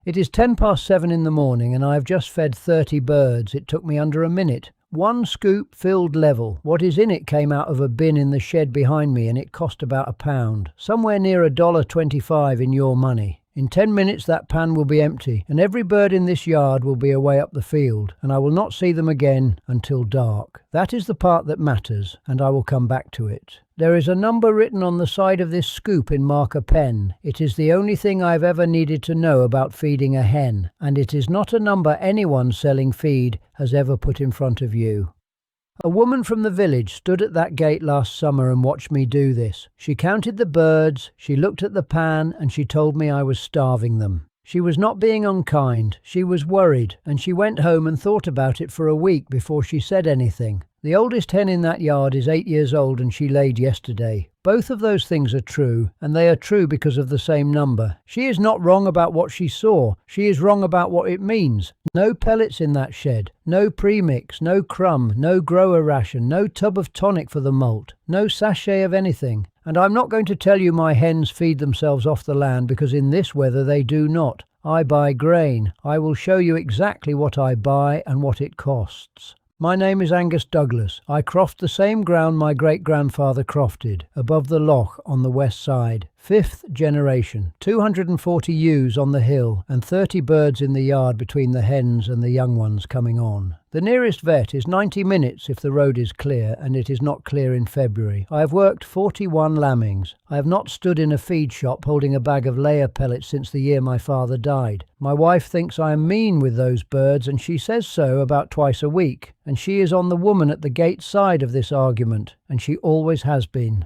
It is 7:10 in the morning and I have just fed 30 birds. It took me under a minute. One scoop filled level. What is in it came out of a bin in the shed behind me and it cost about £1, somewhere near $1.25 in your money. In 10 minutes that pan will be empty and every bird in this yard will be away up the field and I will not see them again until dark. That is the part that matters and I will come back to it. There is a number written on the side of this scoop in marker pen. It is the only thing I've ever needed to know about feeding a hen, and it is not a number anyone selling feed has ever put in front of you. A woman from the village stood at that gate last summer and watched me do this. She counted the birds, she looked at the pan, and she told me I was starving them. She was not being unkind, she was worried, and she went home and thought about it for a week before she said anything. The oldest hen in that yard is 8 years old and she laid yesterday. Both of those things are true, and they are true because of the same number. She is not wrong about what she saw, she is wrong about what it means. No pellets in that shed, no premix, no crumb, no grower ration, no tub of tonic for the molt, no sachet of anything. And I'm not going to tell you my hens feed themselves off the land because in this weather they do not. I buy grain. I will show you exactly what I buy and what it costs. My name is Angus Douglas. I croft the same ground my great-grandfather crofted, above the loch on the west side. 5th generation, 240 ewes on the hill and 30 birds in the yard between the hens and the young ones coming on. The nearest vet is 90 minutes if the road is clear, and it is not clear in February. I have worked 41 lambings. I have not stood in a feed shop holding a bag of layer pellets since the year my father died. My wife thinks I am mean with those birds, and she says so about twice a week. And she is on the woman at the gate side of this argument, and she always has been.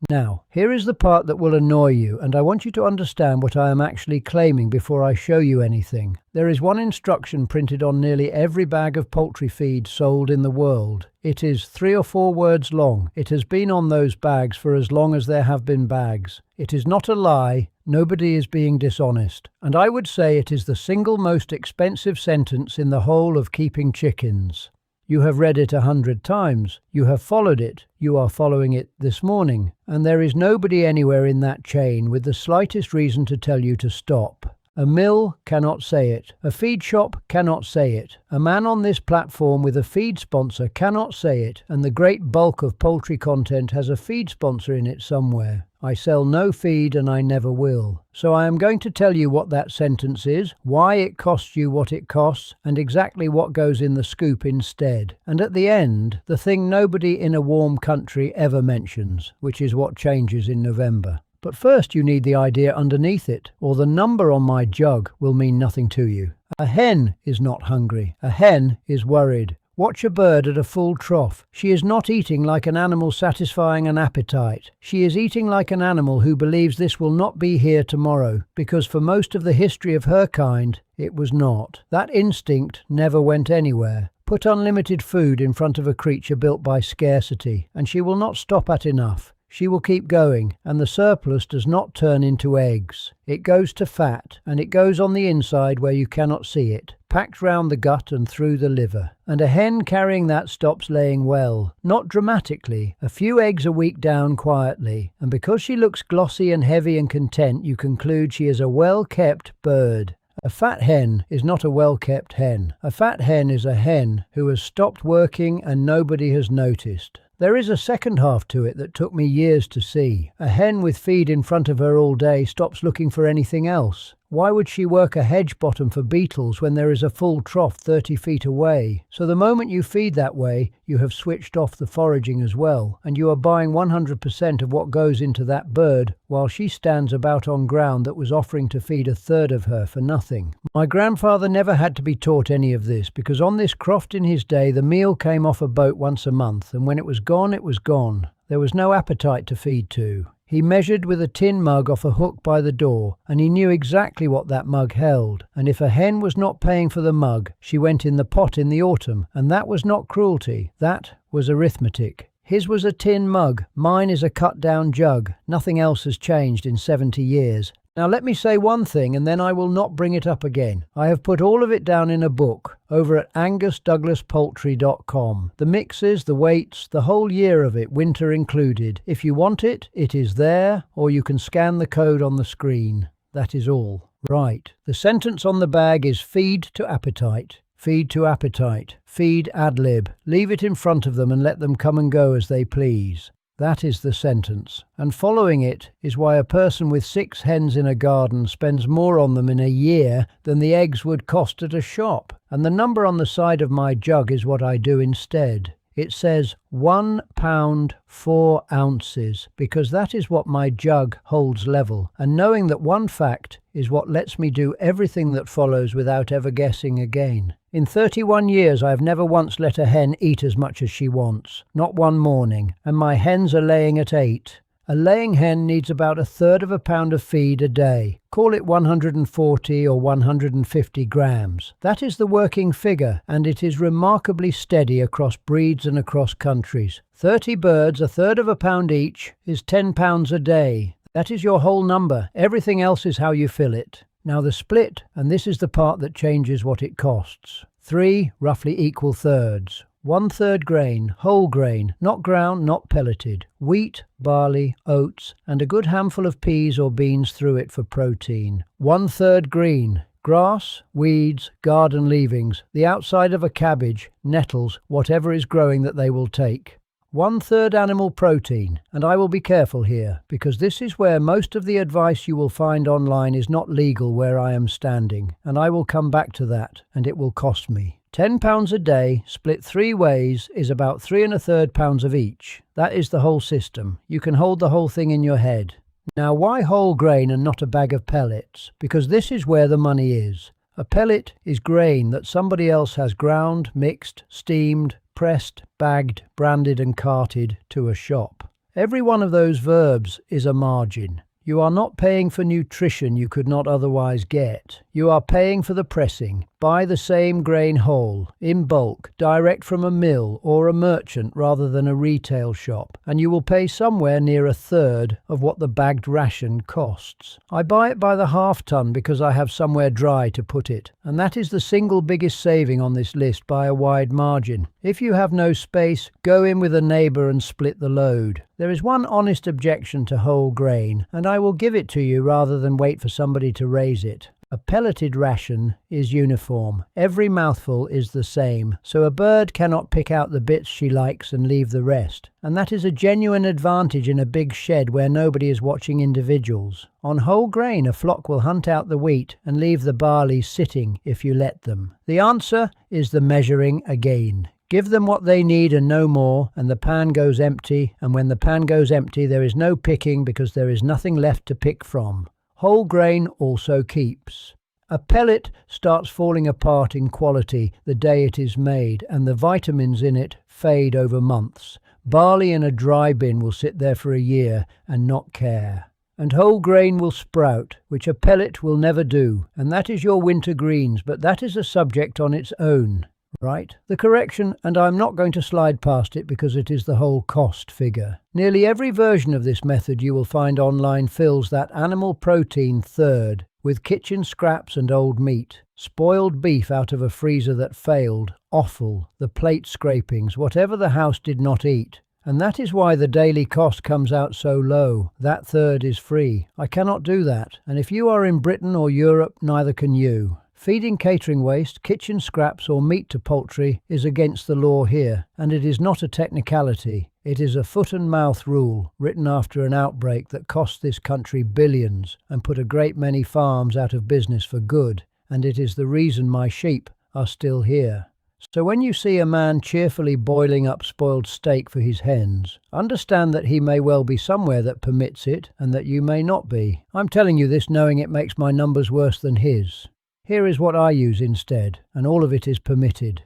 Now, here is the part that will annoy you, and I want you to understand what I am actually claiming before I show you anything. There is one instruction printed on nearly every bag of poultry feed sold in the world. It is 3 or 4 words long. It has been on those bags for as long as there have been bags. It is not a lie. Nobody is being dishonest. And I would say it is the single most expensive sentence in the whole of keeping chickens. You have read it 100 times. You have followed it. You are following it this morning. And there is nobody anywhere in that chain with the slightest reason to tell you to stop. A mill cannot say it. A feed shop cannot say it. A man on this platform with a feed sponsor cannot say it. And the great bulk of poultry content has a feed sponsor in it somewhere. I sell no feed and I never will. So I am going to tell you what that sentence is, why it costs you what it costs, and exactly what goes in the scoop instead. And at the end, the thing nobody in a warm country ever mentions, which is what changes in November. But first you need the idea underneath it, or the number on my jug will mean nothing to you. A hen is not hungry. A hen is worried. Watch a bird at a full trough. She is not eating like an animal satisfying an appetite. She is eating like an animal who believes this will not be here tomorrow, because for most of the history of her kind, it was not. That instinct never went anywhere. Put unlimited food in front of a creature built by scarcity, and she will not stop at enough. She will keep going, and the surplus does not turn into eggs. It goes to fat, and it goes on the inside where you cannot see it, packed round the gut and through the liver. And a hen carrying that stops laying well, not dramatically, a few eggs a week down quietly, and because she looks glossy and heavy and content, you conclude she is a well-kept bird. A fat hen is not a well-kept hen. A fat hen is a hen who has stopped working and nobody has noticed. There is a second half to it that took me years to see. A hen with feed in front of her all day stops looking for anything else. Why would she work a hedge bottom for beetles when there is a full trough 30 feet away? So the moment you feed that way, you have switched off the foraging as well, and you are buying 100% of what goes into that bird while she stands about on ground that was offering to feed a third of her for nothing. My grandfather never had to be taught any of this, because on this croft in his day the meal came off a boat once a month, and when it was gone, it was gone. There was no appetite to feed to. He measured with a tin mug off a hook by the door, and he knew exactly what that mug held. And if a hen was not paying for the mug, she went in the pot in the autumn, and that was not cruelty, that was arithmetic. His was a tin mug, mine is a cut-down jug. Nothing else has changed in 70 years. Now let me say one thing and then I will not bring it up again. I have put all of it down in a book over at angusdouglaspoultry.com. The mixes, the weights, the whole year of it, winter included. If you want it, it is there, or you can scan the code on the screen. That is all. Right. The sentence on the bag is feed to appetite. Feed to appetite. Feed ad lib. Leave it in front of them and let them come and go as they please. That is the sentence. And following it is why a person with 6 hens in a garden spends more on them in a year than the eggs would cost at a shop. And the number on the side of my jug is what I do instead. It says 1 pound 4 ounces because that is what my jug holds level, and knowing that one fact is what lets me do everything that follows without ever guessing again. In 31 years I have never once let a hen eat as much as she wants, not one morning, and my hens are laying at 8. A laying hen needs about 1/3 of a pound of feed a day. Call it 140 or 150 grams. That is the working figure, and it is remarkably steady across breeds and across countries. 30 birds, 1/3 of a pound each, is 10 pounds a day. That is your whole number. Everything else is how you fill it. Now the split, and this is the part that changes what it costs. 3 roughly equal thirds. 1/3 grain, whole grain, not ground, not pelleted, wheat, barley, oats, and a good handful of peas or beans through it for protein. 1/3 green, grass, weeds, garden leavings, the outside of a cabbage, nettles, whatever is growing that they will take. 1/3 animal protein, and I will be careful here, because this is where most of the advice you will find online is not legal where I am standing, and I will come back to that, and it will cost me. 10 pounds a day, split 3 ways, is about 3 1/3 pounds of each. That is the whole system. You can hold the whole thing in your head. Now why whole grain and not a bag of pellets? Because this is where the money is. A pellet is grain that somebody else has ground, mixed, steamed, pressed, bagged, branded and carted to a shop. Every one of those verbs is a margin. You are not paying for nutrition you could not otherwise get. You are paying for the pressing. Buy the same grain whole, in bulk, direct from a mill or a merchant rather than a retail shop, and you will pay somewhere near 1/3 of what the bagged ration costs. I buy it by the half ton because I have somewhere dry to put it, and that is the single biggest saving on this list by a wide margin. If you have no space, go in with a neighbour and split the load. There is one honest objection to whole grain, and I will give it to you rather than wait for somebody to raise it. A pelleted ration is uniform. Every mouthful is the same, so a bird cannot pick out the bits she likes and leave the rest. And that is a genuine advantage in a big shed where nobody is watching individuals. On whole grain, a flock will hunt out the wheat and leave the barley sitting if you let them. The answer is the measuring again. Give them what they need and no more, and the pan goes empty, and when the pan goes empty there is no picking because there is nothing left to pick from. Whole grain also keeps. A pellet starts falling apart in quality the day it is made, and the vitamins in it fade over months. Barley in a dry bin will sit there for a year and not care. And whole grain will sprout, which a pellet will never do, and that is your winter greens, but that is a subject on its own. Right, the correction, and I'm not going to slide past it because it is the whole cost figure. Nearly every version of this method you will find online fills that animal protein third with kitchen scraps and old meat, spoiled beef out of a freezer that failed, offal, the plate scrapings, whatever the house did not eat. And that is why the daily cost comes out so low. That third is free. I cannot do that, and if you are in Britain or Europe, neither can you. Feeding catering waste, kitchen scraps or meat to poultry is against the law here, and it is not a technicality. It is a foot and mouth rule written after an outbreak that cost this country billions and put a great many farms out of business for good, and it is the reason my sheep are still here. So when you see a man cheerfully boiling up spoiled steak for his hens, understand that he may well be somewhere that permits it and that you may not be. I'm telling you this knowing it makes my numbers worse than his. Here is what I use instead, and all of it is permitted.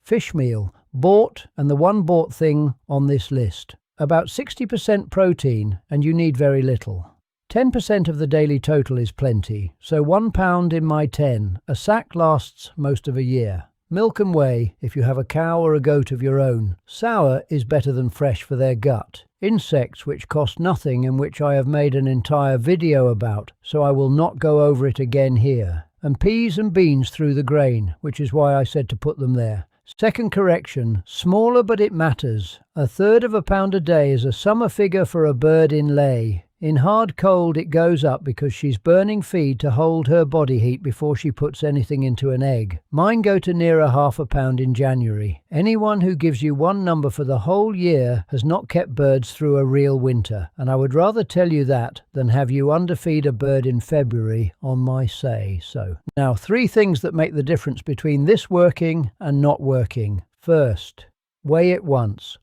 Fish meal, bought, and the one bought thing on this list. About 60% protein, and you need very little. 10% of the daily total is plenty, so 1 pound in my 10. A sack lasts most of a year. Milk and whey, if you have a cow or a goat of your own. Sour is better than fresh for their gut. Insects which cost nothing and which I have made an entire video about, so I will not go over it again here. And peas and beans through the grain, which is why I said to put them there. Second correction, smaller but it matters. 1/3 of a pound a day is a summer figure for a bird in lay. In hard cold it goes up because she's burning feed to hold her body heat before she puts anything into an egg. Mine go to nearer £0.5 in January. Anyone who gives you one number for the whole year has not kept birds through a real winter, and I would rather tell you that than have you underfeed a bird in February on my say so. Now, 3 things that make the difference between this working and not working. First, weigh it once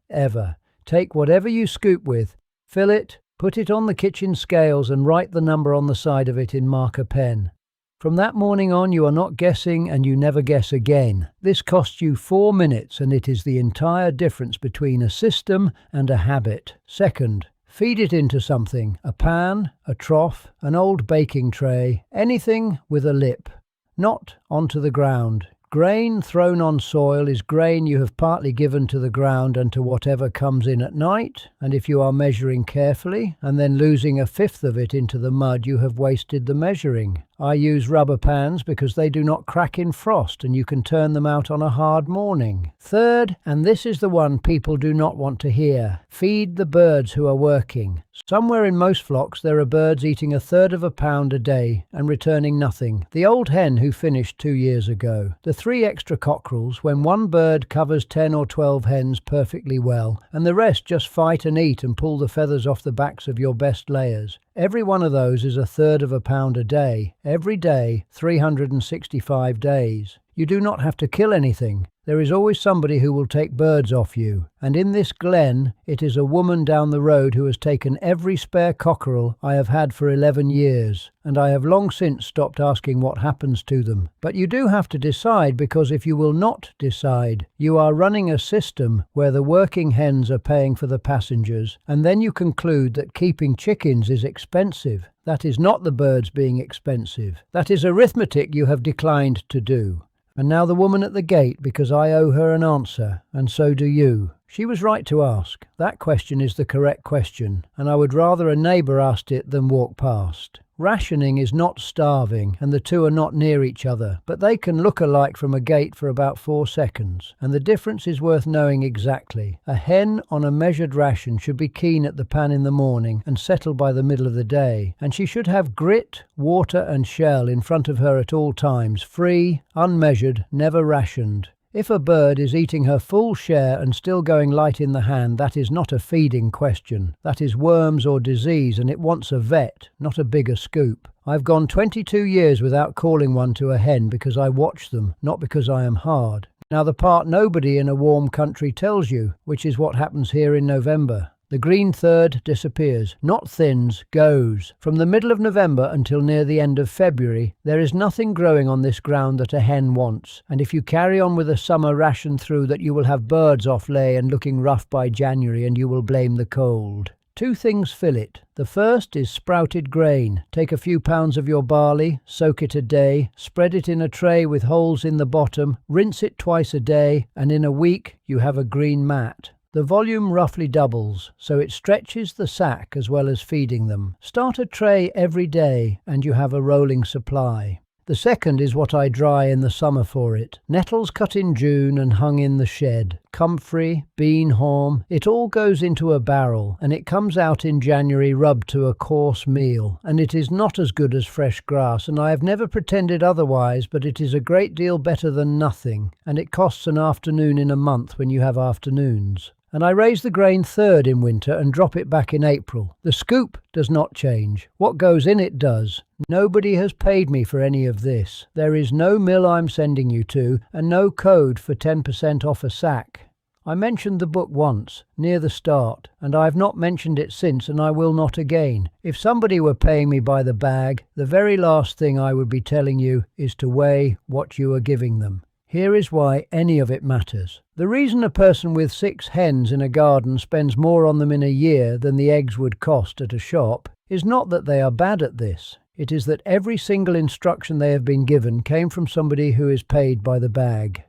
ever. Take whatever you scoop with, fill it, put it on the kitchen scales and write the number on the side of it in marker pen. From that morning on you are not guessing, and you never guess again. This costs you 4 minutes, and it is the entire difference between a system and a habit. Second, feed it into something, a pan, a trough, an old baking tray, anything with a lip, not onto the ground. Grain thrown on soil is grain you have partly given to the ground and to whatever comes in at night, and if you are measuring carefully and then losing 1/5 of it into the mud, you have wasted the measuring. I use rubber pans because they do not crack in frost and you can turn them out on a hard morning. Third, and this is the one people do not want to hear, feed the birds who are working. Somewhere in most flocks there are birds eating 1/3 pound a day and returning nothing. The old hen who finished 2 years ago. The 3 extra cockerels, when one bird covers 10 or 12 hens perfectly well, and the rest just fight and eat and pull the feathers off the backs of your best layers. Every one of those is 1/3 pound a day, every day, 365 days. You do not have to kill anything. There is always somebody who will take birds off you. And in this glen, it is a woman down the road who has taken every spare cockerel I have had for 11 years. And I have long since stopped asking what happens to them. But you do have to decide, because if you will not decide, you are running a system where the working hens are paying for the passengers. And then you conclude that keeping chickens is expensive. That is not the birds being expensive. That is arithmetic you have declined to do. And now the woman at the gate, because I owe her an answer, and so do you. She was right to ask. That question is the correct question, and I would rather a neighbour asked it than walk past. Rationing is not starving, and the two are not near each other, but they can look alike from a gate for about 4 seconds, and the difference is worth knowing exactly. A hen on a measured ration should be keen at the pan in the morning and settle by the middle of the day, and she should have grit, water and shell in front of her at all times, free, unmeasured, never rationed. If a bird is eating her full share and still going light in the hand, that is not a feeding question. That is worms or disease, and it wants a vet, not a bigger scoop. I've gone 22 years without calling one to a hen because I watch them, not because I am hard. Now the part nobody in a warm country tells you, which is what happens here in November. The green third disappears, not thins, goes. From the middle of November until near the end of February, there is nothing growing on this ground that a hen wants, and if you carry on with a summer ration through that, you will have birds off lay and looking rough by January, and you will blame the cold. 2 things fill it. The first is sprouted grain. Take a few pounds of your barley, soak it a day, spread it in a tray with holes in the bottom, rinse it twice a day, and in a week you have a green mat. The volume roughly doubles, so it stretches the sack as well as feeding them. Start a tray every day and you have a rolling supply. The second is what I dry in the summer for it. Nettles cut in June and hung in the shed. Comfrey, bean haulm, it all goes into a barrel and it comes out in January rubbed to a coarse meal, and it is not as good as fresh grass, and I have never pretended otherwise, but it is a great deal better than nothing, and it costs an afternoon in a month when you have afternoons. And I raise the grain third in winter and drop it back in April. The scoop does not change. What goes in it does. Nobody has paid me for any of this. There is no mill I'm sending you to, and no code for 10% off a sack. I mentioned the book once, near the start, and I have not mentioned it since, and I will not again. If somebody were paying me by the bag, the very last thing I would be telling you is to weigh what you are giving them. Here is why any of it matters. The reason a person with 6 hens in a garden spends more on them in a year than the eggs would cost at a shop is not that they are bad at this. It is that every single instruction they have been given came from somebody who is paid by the bag.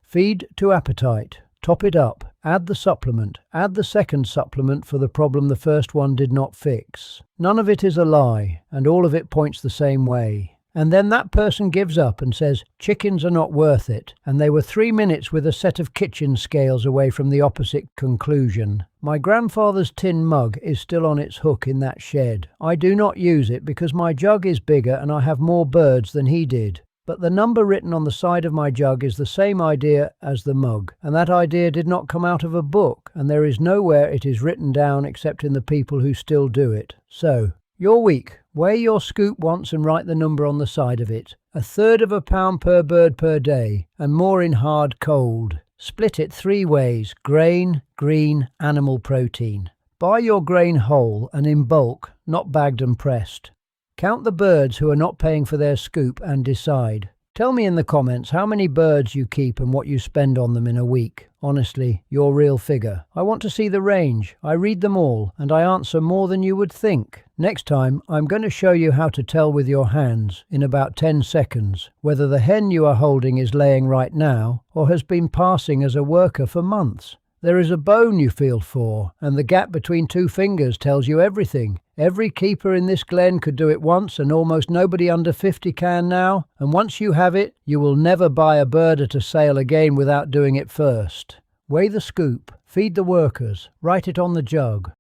Feed to appetite. Top it up. Add the supplement. Add the second supplement for the problem the first one did not fix. None of it is a lie, and all of it points the same way. And then that person gives up and says, chickens are not worth it, and they were 3 minutes with a set of kitchen scales away from the opposite conclusion. My grandfather's tin mug is still on its hook in that shed. I do not use it because my jug is bigger and I have more birds than he did. But the number written on the side of my jug is the same idea as the mug, and that idea did not come out of a book, and there is nowhere it is written down except in the people who still do it. So, your week. Weigh your scoop once and write the number on the side of it. 1/3 pound per bird per day, and more in hard cold. Split it 3 ways: grain, green, animal protein. Buy your grain whole and in bulk, not bagged and pressed. Count the birds who are not paying for their scoop and decide. Tell me in the comments how many birds you keep and what you spend on them in a week. Honestly, your real figure. I want to see the range. I read them all, and I answer more than you would think. Next time, I'm going to show you how to tell with your hands, in about 10 seconds, whether the hen you are holding is laying right now, or has been passing as a worker for months. There is a bone you feel for, and the gap between 2 fingers tells you everything. Every keeper in this glen could do it once, and almost nobody under 50 can now. And once you have it, you will never buy a bird at a sale again without doing it first. Weigh the scoop, feed the workers, write it on the jug.